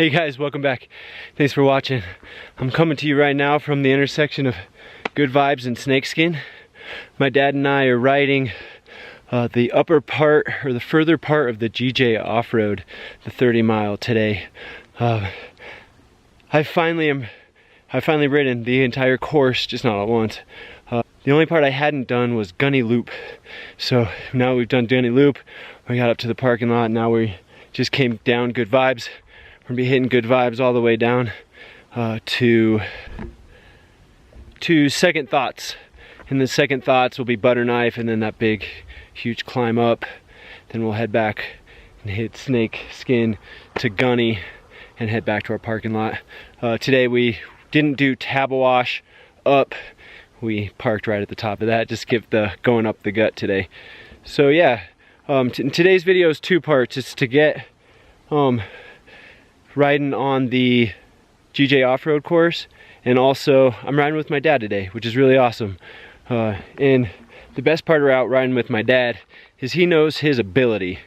Hey guys, welcome back. Thanks for watching. I'm coming to you right now from the intersection of Good Vibes and Snakeskin. My dad and I are riding the upper part, or the further part of the GJ off-road, the 30 mile today. I've finally ridden the entire course, just not all at once. The only part I hadn't done was Gunny Loop. So now we've done Gunny Loop, we got up to the parking lot, now we just came down Good Vibes. We're gonna be hitting Good Vibes all the way down to Second Thoughts. And then Second Thoughts will be Butterknife, and then that big, huge climb up. Then we'll head back and hit Snakeskin to Gunny and head back to our parking lot. Today we didn't do Tabawash up. We parked right at the top of that, just give the going up the gut today. So yeah, today's video is two parts. It's to get riding on the GJ off-road course, and also I'm riding with my dad today, which is really awesome. And the best part about riding with my dad is he knows his ability.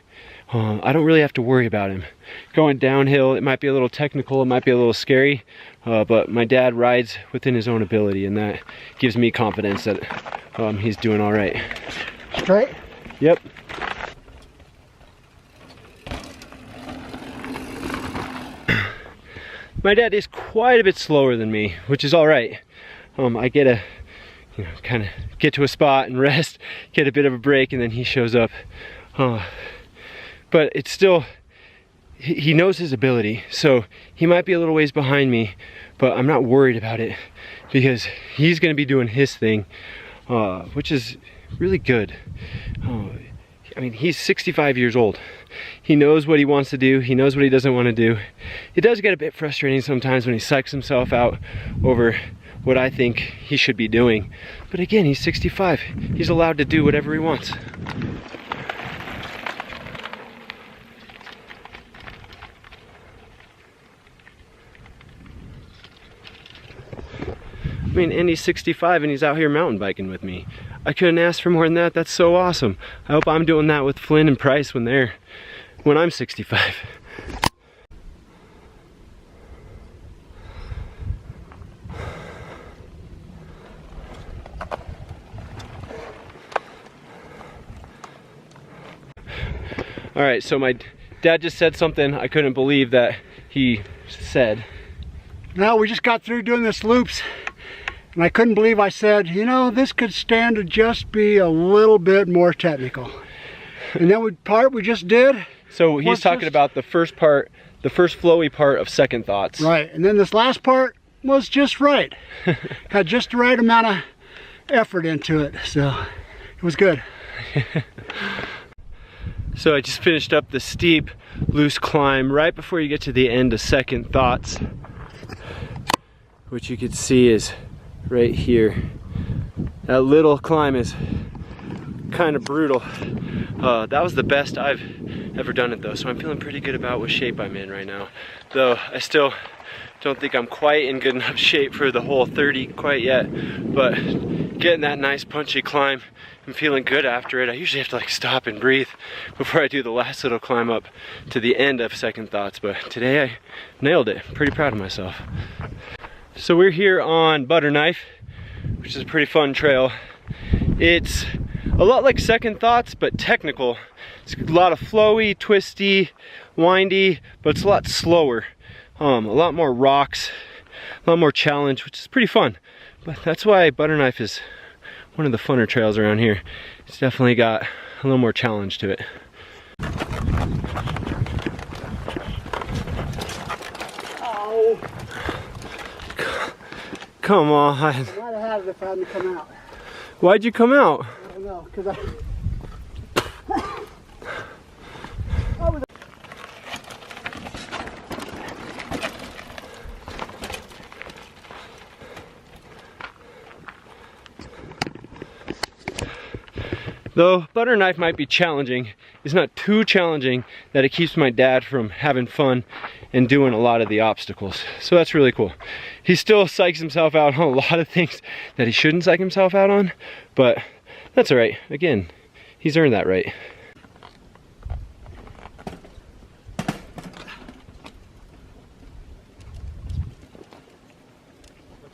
I don't really have to worry about him. Going downhill, it might be a little technical, it might be a little scary, but my dad rides within his own ability, and that gives me confidence that he's doing all right. Straight? Yep. My dad is quite a bit slower than me, which is all right. I get to, kind of get to a spot and rest, get a bit of a break, and then he shows up. But it's still, he knows his ability, so he might be a little ways behind me, but I'm not worried about it because he's going to be doing his thing, which is really good. I mean, he's 65 years old. He knows what he wants to do. He knows what he doesn't want to do. It does get a bit frustrating sometimes when he psychs himself out over what I think he should be doing. But again, he's 65. He's allowed to do whatever he wants. I mean, and he's 65 and he's out here mountain biking with me. I couldn't ask for more than that. That's so awesome. I hope I'm doing that with Flynn and Price when I'm 65. All right, so my dad just said something I couldn't believe that he said. Now we just got through doing this loops, and I couldn't believe I said, you know, this could stand to just be a little bit more technical. And then we just did. So he's talking about the first part, the first flowy part of Second Thoughts. Right, and then this last part was just right. Had just the right amount of effort into it, so it was good. So I just finished up the steep, loose climb right before you get to the end of Second Thoughts, which you can see is right here. That little climb is kind of brutal. That was the best I've ever done it though, so I'm feeling pretty good about what shape I'm in right now. Though I still don't think I'm quite in good enough shape for the whole 30 quite yet, but getting that nice punchy climb, I'm feeling good after it. I usually have to like stop and breathe before I do the last little climb up to the end of Second Thoughts, but today I nailed it. I'm pretty proud of myself. So we're here on Butterknife, which is a pretty fun trail. It's a lot like Second Thoughts, but technical. It's a lot of flowy, twisty, windy, but it's a lot slower. A lot more rocks, a lot more challenge, which is pretty fun. But that's why Butterknife is one of the funner trails around here. It's definitely got a little more challenge to it. Oh. Come on. I might have had it if I hadn't come out. Why'd you come out? I don't know, because Though Butterknife might be challenging, it's not too challenging that it keeps my dad from having fun and doing a lot of the obstacles. So that's really cool. He still psychs himself out on a lot of things that he shouldn't psych himself out on, but that's all right. Again, he's earned that right.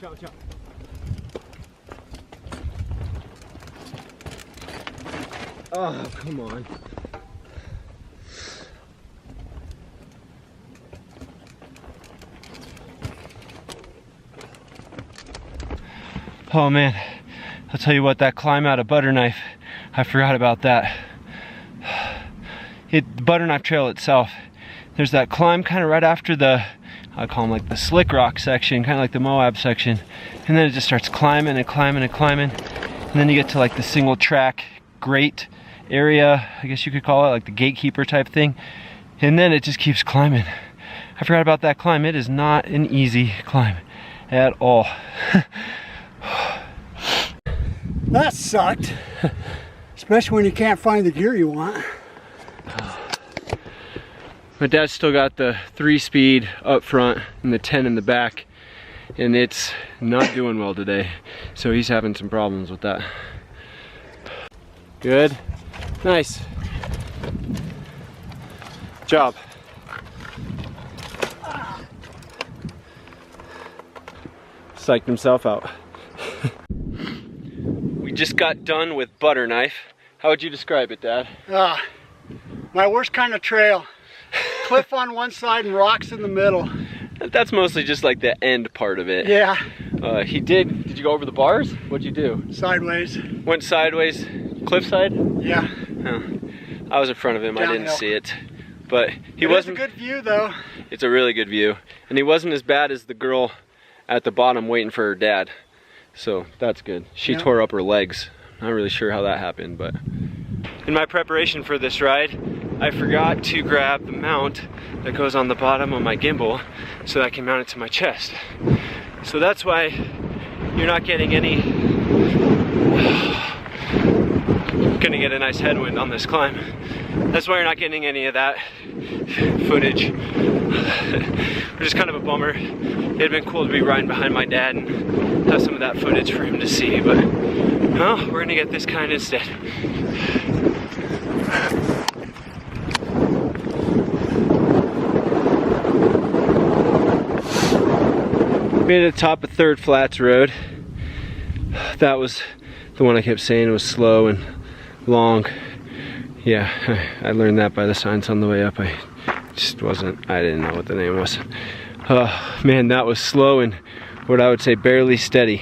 Watch out, watch out. Oh, come on. Oh man, I'll tell you what, that climb out of Butterknife, I forgot about that. The Butterknife Trail itself, there's that climb kind of right after the, I call them like the slick rock section, kind of like the Moab section, and then it just starts climbing and climbing and climbing, and then you get to like the single track grate area, I guess you could call it, like the gatekeeper type thing, and then it just keeps climbing. I forgot about that climb. It is not an easy climb at all. That sucked, especially when you can't find the gear you want. My dad's still got the 3-speed up front and the 10 in the back, and it's not doing well today, so he's having some problems with that. Good, nice job. Psyched himself out. We just got done with Butterknife. How would you describe it, Dad? My worst kind of trail. Cliff on one side and rocks in the middle. That's mostly just like the end part of it. Yeah. Did you go over the bars? What'd you do? Sideways. Went sideways, cliffside? Yeah. Oh, I was in front of him, Downhill. I didn't see it. But he It wasn't. was a good view though. It's a really good view. And he wasn't as bad as the girl at the bottom waiting for her dad. So that's good. She tore up her legs. Not really sure how that happened, but. In my preparation for this ride, I forgot to grab the mount that goes on the bottom of my gimbal so that I can mount it to my chest. So that's why you're not getting any, gonna get a nice headwind on this climb. That's why you're not getting any of that footage, which is kind of a bummer. It'd been cool to be riding behind my dad and have some of that footage for him to see, but no, we're gonna get this kind instead. Made it to the top of Third Flats Road. That was the one I kept saying was slow and long. Yeah, I learned that by the signs on the way up. I didn't know what the name was. Man, that was slow and what I would say barely steady.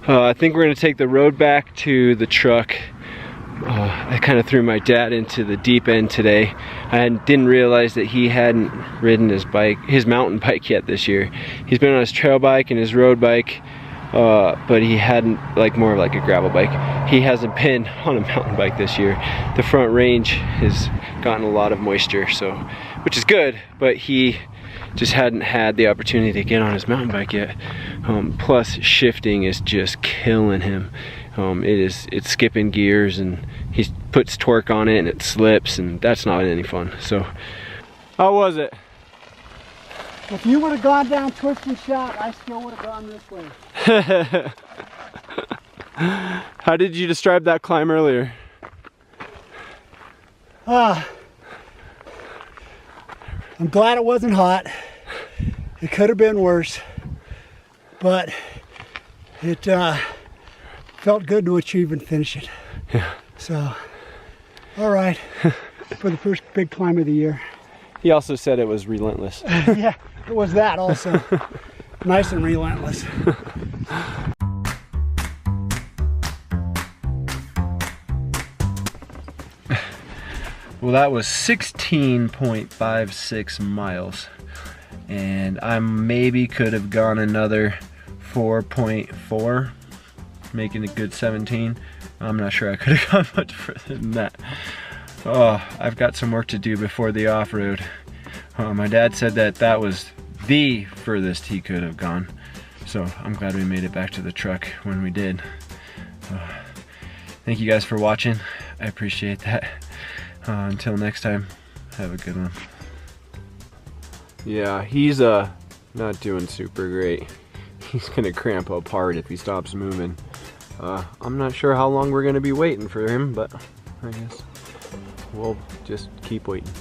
I think we're gonna take the road back to the truck. I kind of threw my dad into the deep end today. I didn't realize that he hadn't ridden his mountain bike yet this year. He's been on his trail bike and his road bike, but he hadn't, like more of like a gravel bike. He hasn't been on a mountain bike this year. The front range has gotten a lot of moisture, so, which is good, but he just hadn't had the opportunity to get on his mountain bike yet. Plus shifting is just killing him. It's skipping gears and he puts torque on it and it slips, and that's not any fun. So, how was it? If you would have gone down twist and shout, I still would have gone this way. How did you describe that climb earlier? I'm glad it wasn't hot. It could have been worse, but it felt good to achieve and finish it. Yeah. So, all right, for the first big climb of the year. He also said it was relentless. Yeah, it was that also. Nice and relentless. Well, that was 16.56 miles, and I maybe could have gone another 4.4, making a good 17. I'm not sure I could have gone much further than that. Oh, I've got some work to do before the off-road. My dad said that that was the furthest he could have gone, so I'm glad we made it back to the truck when we did. Thank you guys for watching. I appreciate that. Until next time, have a good one. Yeah, he's not doing super great. He's gonna cramp up hard if he stops moving. I'm not sure how long we're gonna be waiting for him, but I guess we'll just keep waiting.